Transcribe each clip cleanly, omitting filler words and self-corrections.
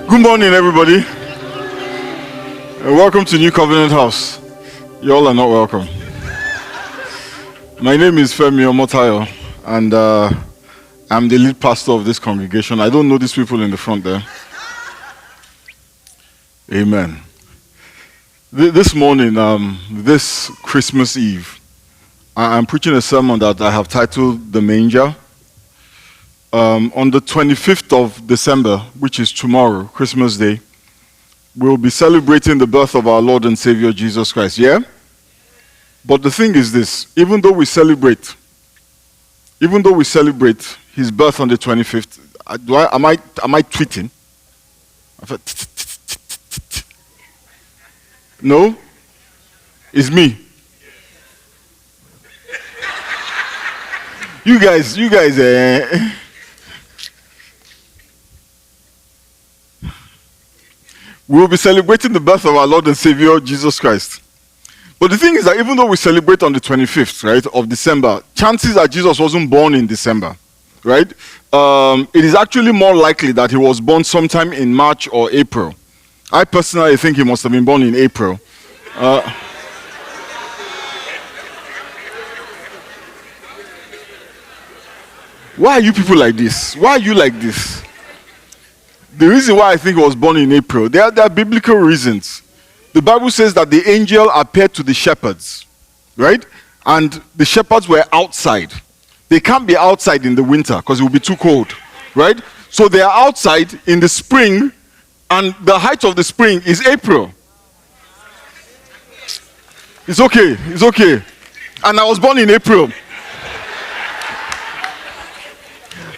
Good morning, everybody, and welcome to New Covenant House. You all are not welcome. My name is Femi Omotayo, and I'm the lead pastor of this congregation. I don't know these people in the front there. Amen. This morning, this Christmas Eve, I'm preaching a sermon that I have titled The Manger. On the 25th of December, which is tomorrow, Christmas Day, we'll be celebrating the birth of our Lord and Savior Jesus Christ. Yeah? But the thing is this, even though we celebrate his birth on the 25th, am I tweeting? No? It's me. You guys, we will be celebrating the birth of our Lord and Savior, Jesus Christ. But the thing is that even though we celebrate on the 25th, right, of December, chances are Jesus wasn't born in December, right? It is actually more likely that he was born sometime in March or April. I personally think he must have been born in April. Why are you people like this? Why are you like this? The reason why I think he was born in April, there are biblical reasons. The Bible says that the angel appeared to the shepherds, right? And the shepherds were outside. They can't be outside in the winter because it will be too cold, right? So they are outside in the spring, and the height of the spring is April. It's okay. And I was born in April.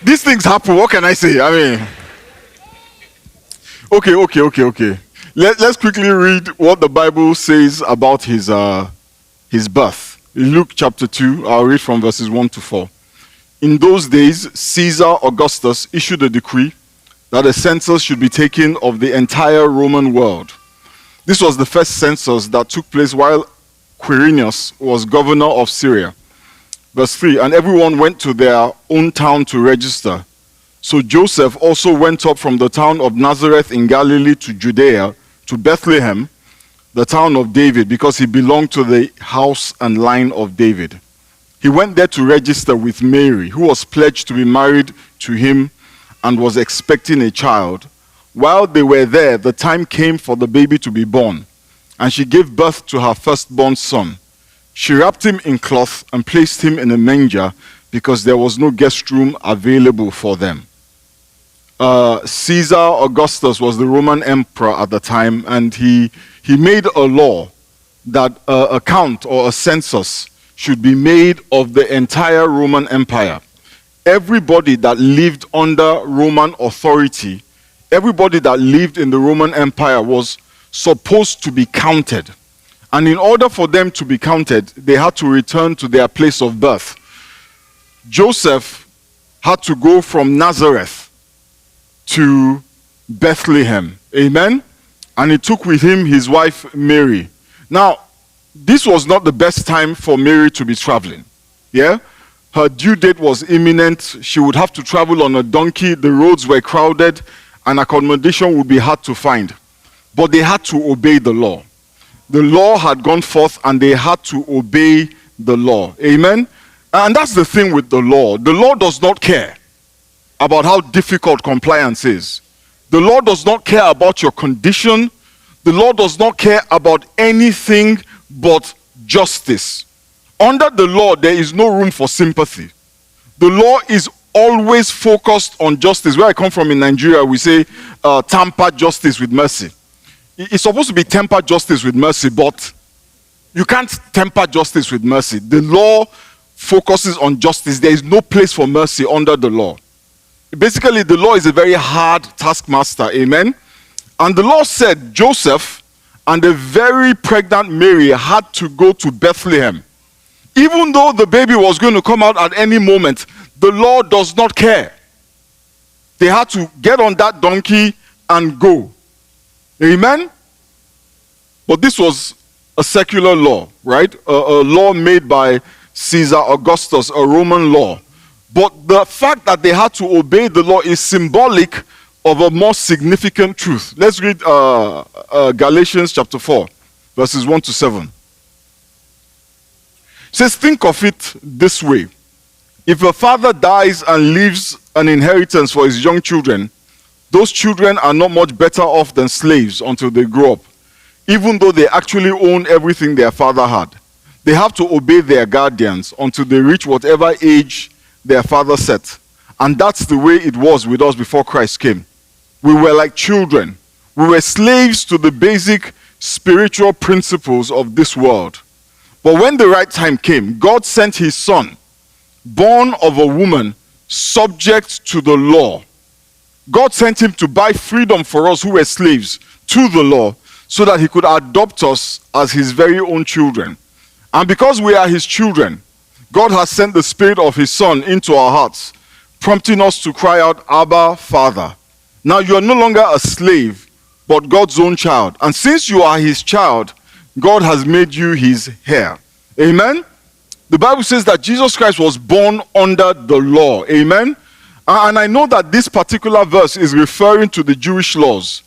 These things happen, what can I say? I mean... Okay. Let's quickly read what the Bible says about his birth. In Luke chapter 2, I'll read from verses 1 to 4. In those days, Caesar Augustus issued a decree that a census should be taken of the entire Roman world. This was the first census that took place while Quirinius was governor of Syria. Verse 3, and everyone went to their own town to register. So Joseph also went up from the town of Nazareth in Galilee to Judea, to Bethlehem, the town of David, because he belonged to the house and line of David. He went there to register with Mary, who was pledged to be married to him and was expecting a child. While they were there, the time came for the baby to be born, and she gave birth to her firstborn son. She wrapped him in cloth and placed him in a manger because there was no guest room available for them. Caesar Augustus was the Roman emperor at the time, and he made a law that a count or a census should be made of the entire Roman Empire. Everybody that lived under Roman authority, everybody that lived in the Roman Empire was supposed to be counted. And in order for them to be counted, they had to return to their place of birth. Joseph had to go from Nazareth to Bethlehem. Amen? And he took with him his wife Mary. Now, this was not the best time for Mary to be traveling. Yeah? Her due date was imminent. She would have to travel on a donkey. The roads were crowded, and accommodation would be hard to find. But they had to obey the law. The law had gone forth, and they had to obey the law. Amen? And that's the thing with the law. The law does not care about how difficult compliance is. The law does not care about your condition. The law does not care about anything but justice. Under the law, there is no room for sympathy. The law is always focused on justice. Where I come from in Nigeria, we say temper justice with mercy. It's supposed to be temper justice with mercy, but you can't temper justice with mercy. The law focuses on justice. There is no place for mercy under the law. Basically, the law is a very hard taskmaster, amen? And the law said Joseph and a very pregnant Mary had to go to Bethlehem. Even though the baby was going to come out at any moment, the law does not care. They had to get on that donkey and go. Amen? But this was a secular law, right? A law made by Caesar Augustus, a Roman law. But the fact that they had to obey the law is symbolic of a more significant truth. Let's read Galatians chapter 4, verses 1 to 7. It says, think of it this way. If a father dies and leaves an inheritance for his young children, those children are not much better off than slaves until they grow up, even though they actually own everything their father had. They have to obey their guardians until they reach whatever age their father set. And that's the way it was with us before Christ came. We were like children. We were slaves to the basic spiritual principles of this world. But when the right time came, God sent his son, born of a woman, subject to the law. God sent him to buy freedom for us who were slaves to the law, so that he could adopt us as his very own children. And because we are his children, God has sent the Spirit of his Son into our hearts, prompting us to cry out, Abba, Father. Now you are no longer a slave, but God's own child. And since you are his child, God has made you his heir. Amen? The Bible says that Jesus Christ was born under the law. Amen? And I know that this particular verse is referring to the Jewish laws.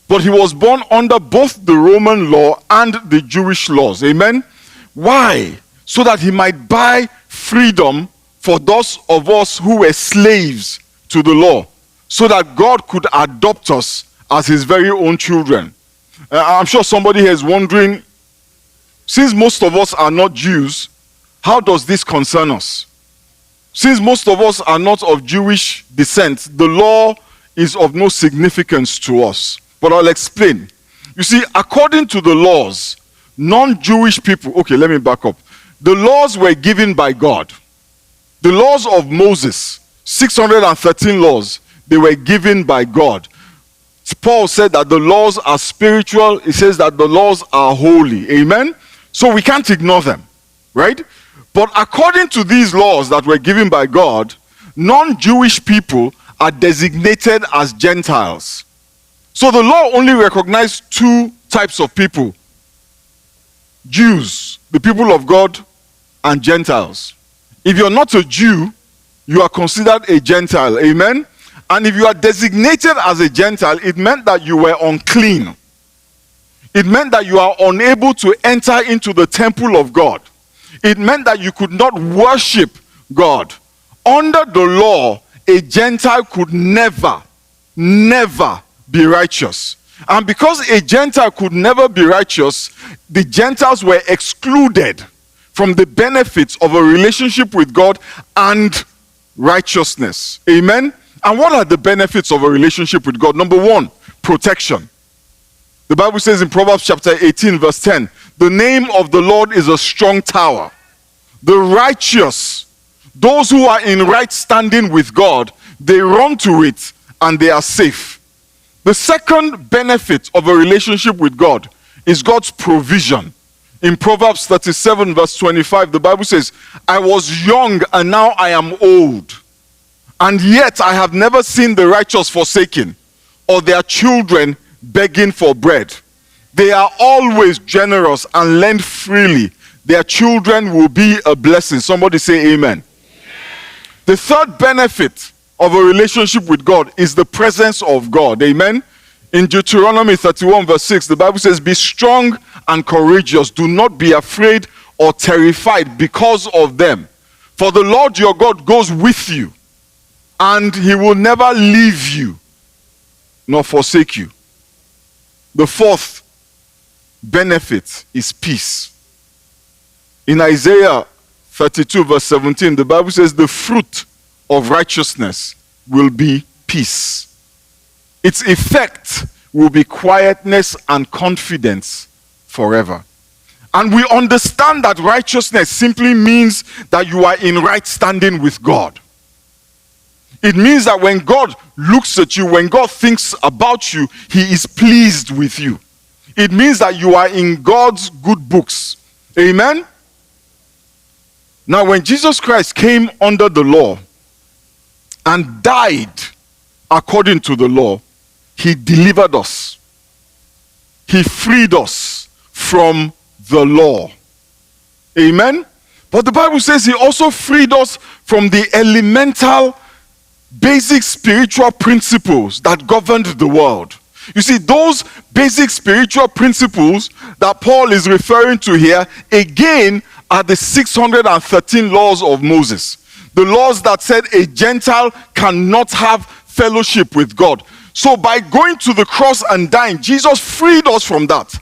But he was born under both the Roman law and the Jewish laws. Amen? Why? So that he might buy freedom for those of us who were slaves to the law, so that God could adopt us as his very own children. I'm sure somebody here is wondering, since most of us are not Jews, how does this concern us? Since most of us are not of Jewish descent, the law is of no significance to us. But I'll explain. You see, according to the laws, non-Jewish people, okay, let me back up. The laws were given by God. The laws of Moses, 613 laws, they were given by God. Paul said that the laws are spiritual. He says that the laws are holy. Amen? So we can't ignore them, right? But according to these laws that were given by God, non-Jewish people are designated as Gentiles. So the law only recognized two types of people: Jews, the people of God, and Gentiles. If you're not a Jew, you are considered a Gentile. Amen? And if you are designated as a Gentile, it meant that you were unclean. It meant that you are unable to enter into the temple of God. It meant that you could not worship God. Under the law, a Gentile could never be righteous. And because a Gentile could never be righteous, the Gentiles were excluded from the benefits of a relationship with God and righteousness. Amen? And what are the benefits of a relationship with God? Number one, protection. The Bible says in Proverbs chapter 18 verse 10, the name of the Lord is a strong tower. The righteous, those who are in right standing with God, they run to it and they are safe. The second benefit of a relationship with God is God's provision. In Proverbs 37 verse 25, the Bible says, I was young and now I am old, and yet I have never seen the righteous forsaken, or their children begging for bread. They are always generous and lend freely. Their children will be a blessing. Somebody say amen. The third benefit of a relationship with God is the presence of God. Amen. In Deuteronomy 31 verse 6, the Bible says, be strong and courageous. Do not be afraid or terrified because of them. For the Lord your God goes with you, and he will never leave you nor forsake you. The fourth benefit is peace. In Isaiah 32 verse 17, the Bible says the fruit of righteousness will be peace. Its effect will be quietness and confidence forever. And we understand that righteousness simply means that you are in right standing with God. It means that when God looks at you, when God thinks about you, he is pleased with you. It means that you are in God's good books. Amen? Now, when Jesus Christ came under the law and died according to the law, he delivered us. He freed us from the law. Amen? But the Bible says he also freed us from the elemental basic spiritual principles that governed the world. You see, those basic spiritual principles that Paul is referring to here, again, are the 613 laws of Moses. The laws that said a Gentile cannot have fellowship with God. So by going to the cross and dying, Jesus freed us from that.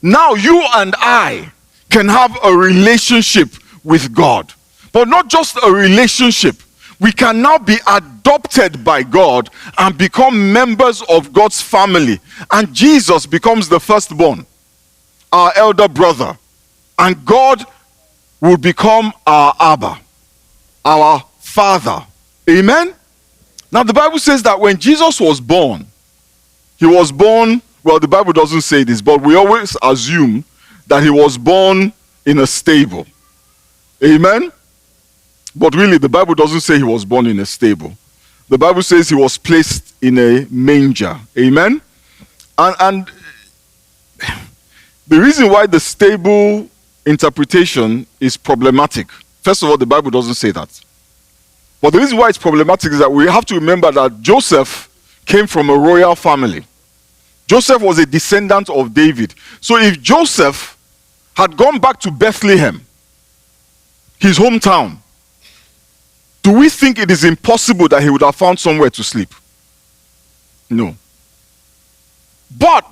Now you and I can have a relationship with God. But not just a relationship. We can now be adopted by God and become members of God's family. And Jesus becomes the firstborn, our elder brother. And God will become our Abba, our Father. Amen? Now the Bible says that when Jesus was born, he was born, well, the Bible doesn't say this, but we always assume that he was born in a stable. Amen? But really, the Bible doesn't say he was born in a stable. The Bible says he was placed in a manger. Amen? And the reason why the stable interpretation is problematic, first of all, the Bible doesn't say that. But the reason why it's problematic is that we have to remember that Joseph came from a royal family. Joseph was a descendant of David. So if Joseph had gone back to Bethlehem, his hometown, do we think it is impossible that he would have found somewhere to sleep? No. But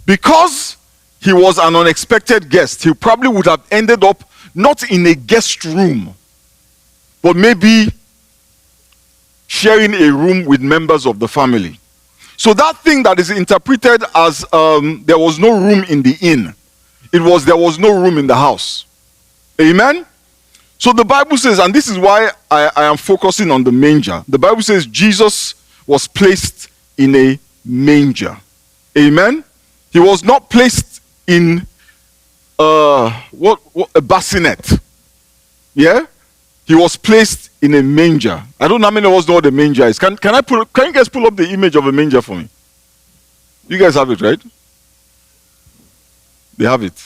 because he was an unexpected guest, he probably would have ended up not in a guest room, but maybe sharing a room with members of the family. So that thing that is interpreted as there was no room in the inn, it was there was no room in the house. Amen? So the Bible says, and this is why I am focusing on the manger. The Bible says Jesus was placed in a manger. Amen? He was not placed in a bassinet. Yeah? He was placed in a manger. I don't know how many of us know what a manger is. Can you guys pull up the image of a manger for me? You guys have it, right? They have it.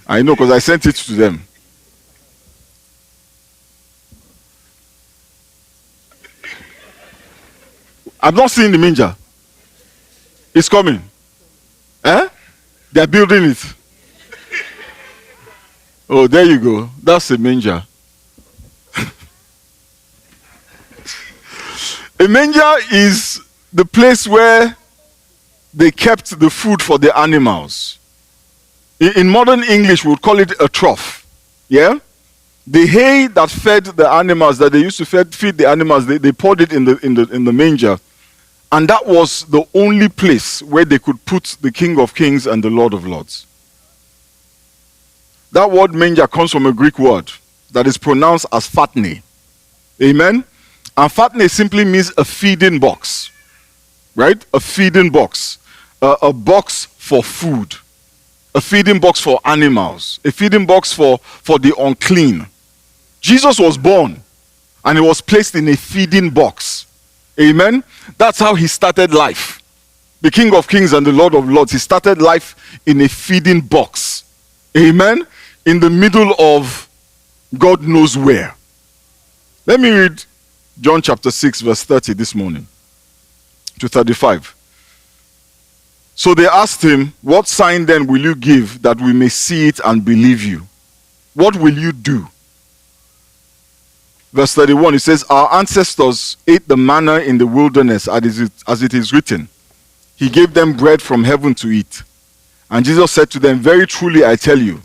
I know because I sent it to them. I'm not seeing the manger. It's coming. Eh? They're building it. Oh, there you go. That's a manger. A manger is the place where they kept the food for the animals. In modern English, we would call it a trough. Yeah? The hay that fed the animals, that they used to feed the animals, they poured it in the manger. And that was the only place where they could put the King of Kings and the Lord of Lords. That word manger comes from a Greek word that is pronounced as fatne. Amen? And fatne simply means a feeding box. Right? A feeding box. A box for food. A feeding box for animals. A feeding box for the unclean. Jesus was born and he was placed in a feeding box. Amen? That's how he started life. The King of Kings and the Lord of Lords, he started life in a feeding box. Amen? In the middle of God knows where. Let me read John chapter 6 verse 30 this morning to 35. So they asked him, what sign then will you give that we may see it and believe you? What will you do? Verse 31, it says, our ancestors ate the manna in the wilderness as it is written. He gave them bread from heaven to eat. And Jesus said to them, very truly I tell you,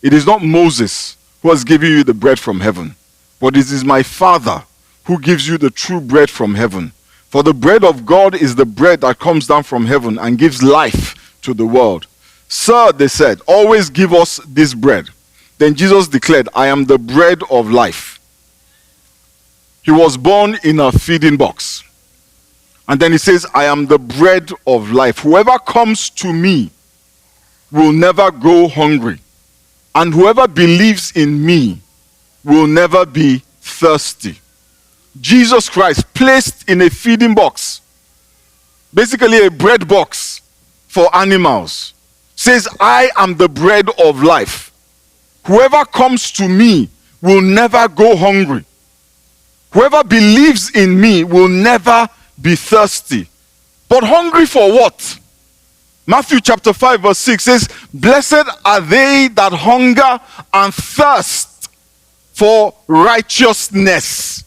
it is not Moses who has given you the bread from heaven, but it is my Father who gives you the true bread from heaven. For the bread of God is the bread that comes down from heaven and gives life to the world. Sir, they said, always give us this bread. Then Jesus declared, I am the bread of life. He was born in a feeding box. And then he says, I am the bread of life. Whoever comes to me will never go hungry. And whoever believes in me will never be thirsty. Jesus Christ placed in a feeding box, basically a bread box for animals, says, I am the bread of life. Whoever comes to me will never go hungry. Whoever believes in me will never be thirsty. But hungry for what? Matthew chapter 5 verse 6 says, blessed are they that hunger and thirst for righteousness,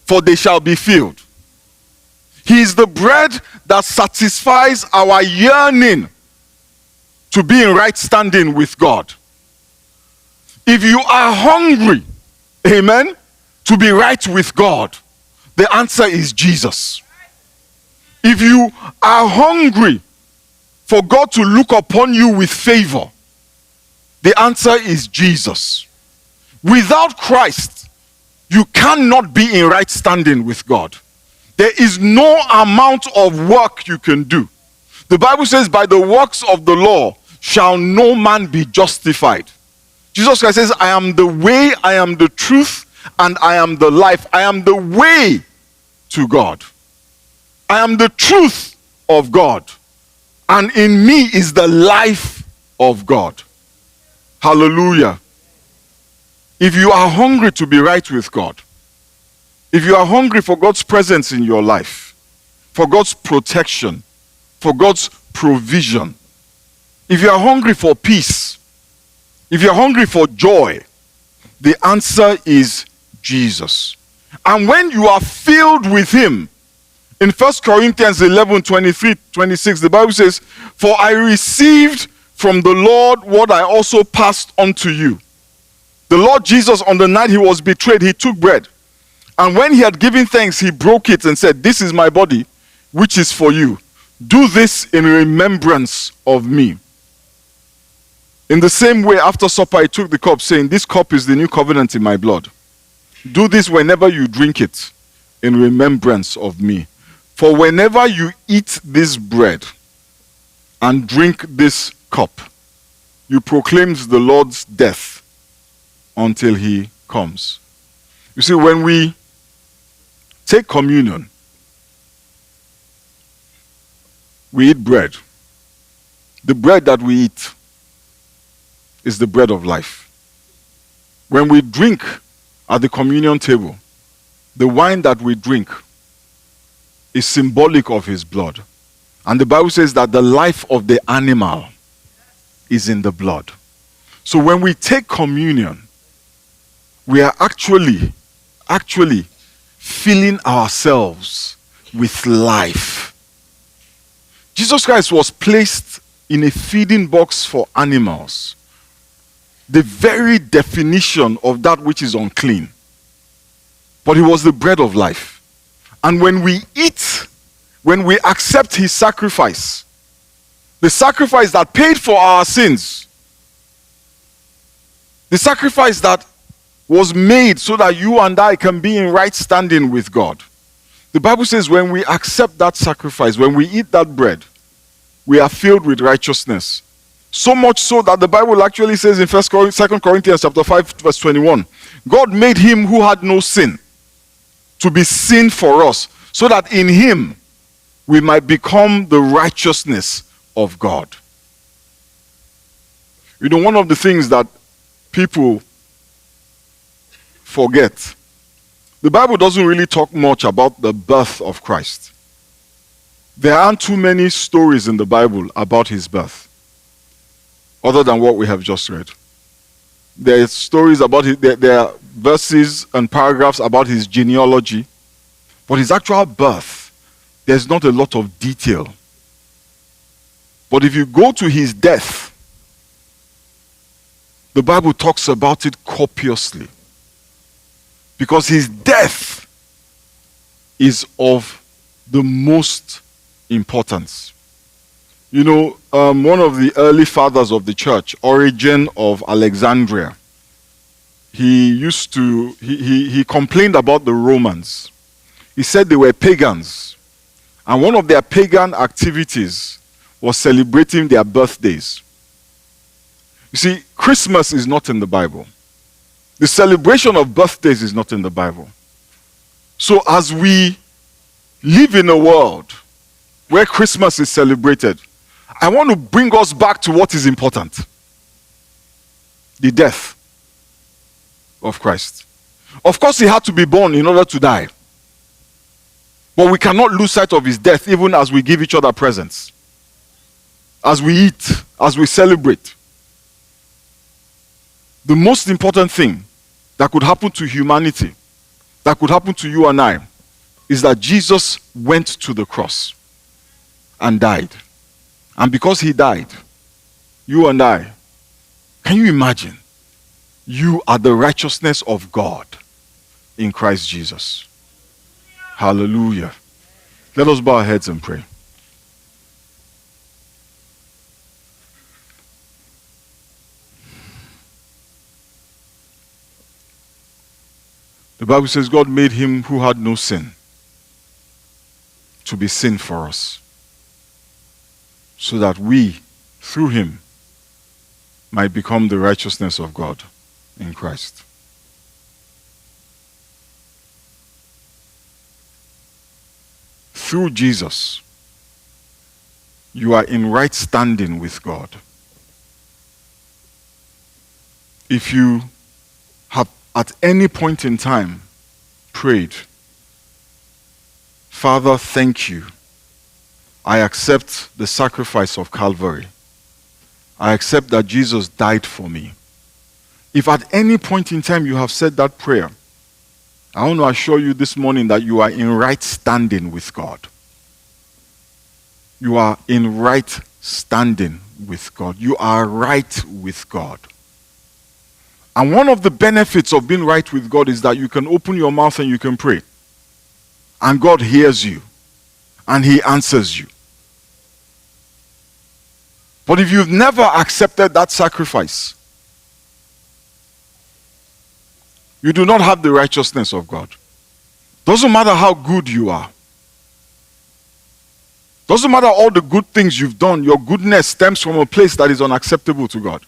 for they shall be filled. He is the bread that satisfies our yearning to be in right standing with God. If you are hungry, amen, to be right with God, the answer is Jesus. If you are hungry for God to look upon you with favor, the answer is Jesus. Without Christ, you cannot be in right standing with God. There is no amount of work you can do. The Bible says, by the works of the law shall no man be justified. Jesus Christ says, I am the way, I am the truth, and I am the life. I am the way to God. I am the truth of God. And in me is the life of God. Hallelujah. If you are hungry to be right with God, if you are hungry for God's presence in your life, for God's protection, for God's provision, if you are hungry for peace, if you are hungry for joy, the answer is Jesus. And when you are filled with him, in 1 Corinthians 11, 23, 26, the Bible says, for I received from the Lord what I also passed on to you. The Lord Jesus, on the night he was betrayed, he took bread. And when he had given thanks, he broke it and said, this is my body, which is for you. Do this in remembrance of me. In the same way, after supper, he took the cup, saying, this cup is the new covenant in my blood. Do this whenever you drink it, in remembrance of me. For whenever you eat this bread and drink this cup, you proclaim the Lord's death until he comes. You see, when we take communion, we eat bread. The bread that we eat is the bread of life. When we drink at the communion table, the wine that we drink is symbolic of his blood. And the Bible says that the life of the animal is in the blood. So when we take communion, we are actually filling ourselves with life. Jesus Christ was placed in a feeding box for animals. The very definition of that which is unclean. But he was the bread of life. And when we eat, when we accept his sacrifice, the sacrifice that paid for our sins, the sacrifice that was made so that you and I can be in right standing with God. The Bible says when we accept that sacrifice, when we eat that bread, we are filled with righteousness. So much so that the Bible actually says in 2 Corinthians chapter 5 verse 21, God made him who had no sin to be sin for us, so that in him we might become the righteousness of God. You know, one of the things that people forget, the Bible doesn't really talk much about the birth of Christ. There aren't too many stories in the Bible about his birth, other than what we have just read. There are stories about there are verses and paragraphs about his genealogy, but his actual birth, there's not a lot of detail. But if you go to his death, the Bible talks about it copiously. Because his death is of the most importance. You know, one of the early fathers of the church, Origen of Alexandria, he complained about the Romans. He said they were pagans. And one of their pagan activities was celebrating their birthdays. You see, Christmas is not in the Bible. The celebration of birthdays is not in the Bible. So as we live in a world where Christmas is celebrated, I want to bring us back to what is important. The death of Christ. Of course, he had to be born in order to die. But we cannot lose sight of his death even as we give each other presents, as we eat, as we celebrate. The most important thing that could happen to humanity, that could happen to you and I, is that Jesus went to the cross and died. And because he died, you and I, can you imagine? You are the righteousness of God in Christ Jesus. Hallelujah. Let us bow our heads and pray. The Bible says God made him who had no sin to be sin for us, so that we, through him, might become the righteousness of God in Christ. Through Jesus, you are in right standing with God. If you have at any point in time prayed, Father, thank you. I accept the sacrifice of Calvary. I accept that Jesus died for me. If at any point in time you have said that prayer, I want to assure you this morning that you are in right standing with God. You are in right standing with God. You are right with God. And one of the benefits of being right with God is that you can open your mouth and you can pray. And God hears you. And he answers you. But if you've never accepted that sacrifice, you do not have the righteousness of God. Doesn't matter how good you are. Doesn't matter all the good things you've done. Your goodness stems from a place that is unacceptable to God.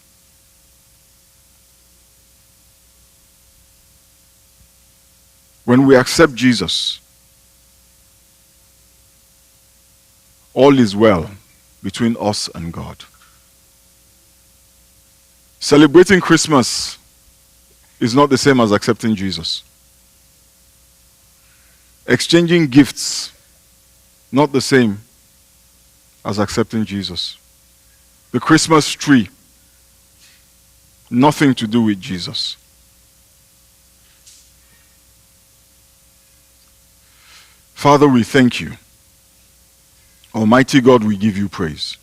When we accept Jesus, all is well between us and God. Celebrating Christmas is not the same as accepting Jesus. Exchanging gifts, not the same as accepting Jesus. The Christmas tree, nothing to do with Jesus. Father, we thank you. Almighty God, we give you praise.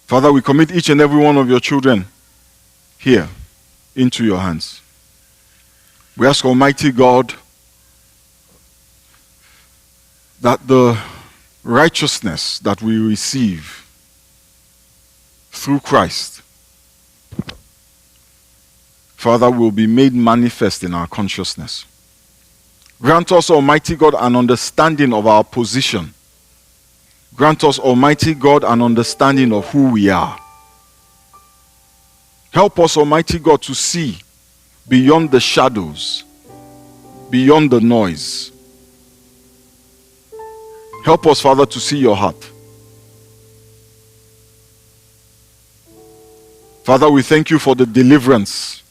Father, we commit each and every one of your children here into your hands. We ask, Almighty God, that the righteousness that we receive through Christ, Father, will be made manifest in our consciousness. Grant us, Almighty God, an understanding of our position. Grant us, Almighty God, an understanding of who we are. Help us, Almighty God, to see beyond the shadows, beyond the noise. Help us, Father, to see your heart. Father, we thank you for the deliverance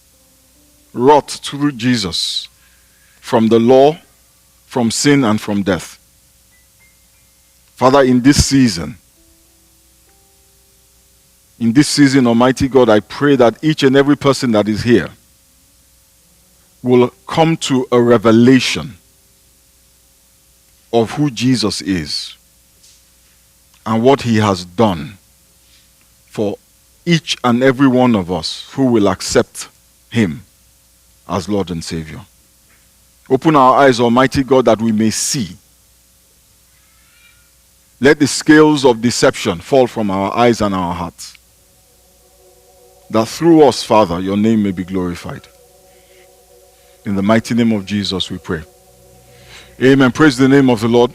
wrought through Jesus from the law, from sin, and from death. Father, in this season, Almighty God, I pray that each and every person that is here will come to a revelation of who Jesus is and what he has done for each and every one of us who will accept him as Lord and Savior. Open our eyes, Almighty God, that we may see. Let the scales of deception fall from our eyes and our hearts, that through us, Father, your name may be glorified. In the mighty name of Jesus we pray. Amen. Praise the name of the Lord.